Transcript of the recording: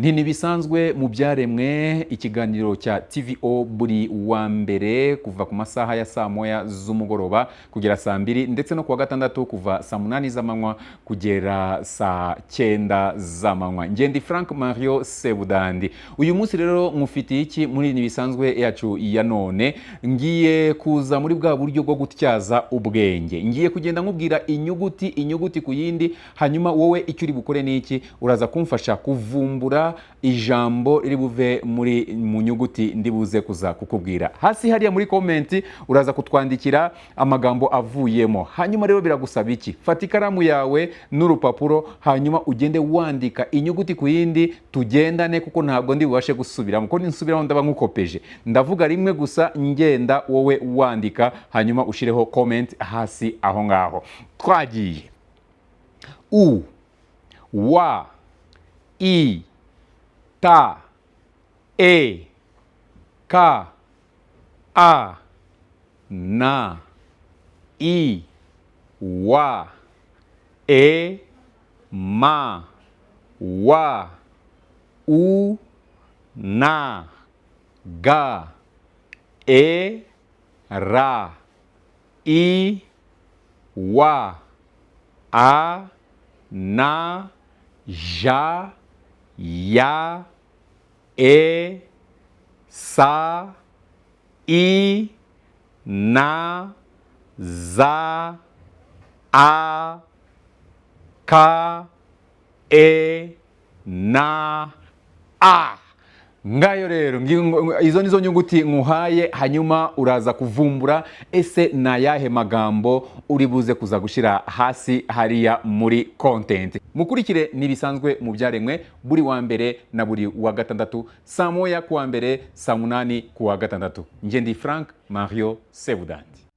Ntibisanzwe mu byaremwe ikiganiro cya TVO buri wa mbere kuva ku masaha ya saa moya z'umugoroba kugera saa 2 ndetse no kuwa gatandatu kuva saa 8 z'amanywa kugera saa 9 z'amanywa. Ngendi Frank Mario Sebudandi. Uyu munsi rero mufitiye iki muri Ntibisanzwe yacu ya none? Ngiye kuza muri bwa buryo bwo gutyaza ubwenge. Ngiye kugenda nkubwira inyuguti ku yindi, hanyuma wowe icyo uri bukore niki uraza kumfasha kuvumbura ijambo riri buve mu nyuguti ndibuze kuza kukubwira. Hasi hariya muri comment uraza kutwandikira amagambo avuyemo. Hanyuma rero biragusaba iki? Fata ikaramu yawe n'urupapuro, hanyuma ugende wandika inyuguti ku yindi, tugendane kuko ntabwo ndi bubashe gusubiramo. Kuko ninsubiraho ndaba nkukopeje. Ndavuga rimwe gusa ngenda wowe wandika, hanyuma ushireho comment hasi aho ngaho. Twagiye. U, wa, I, ta, e, ka, a, na, i, wa, e, ma, wa, u, na, ga, e, ra, i, wa, a, na, ja, ya, e, sa, i, na, za, a, ka, e, na, a. Ngayo rero izo nizo nyuguti nkuhaye, hanyuma uraza kuvumbura ese na yahe magambo uri buze kuza gushira hasi hariya muri content. Mukurikire Ntibisanzwe mu byaremwe buri wa mbere na buri wa gatandatu, saa moya kuwa mbere, saa 8 kuwa gatandatu. Ngendi Frank Mario Sebudandi.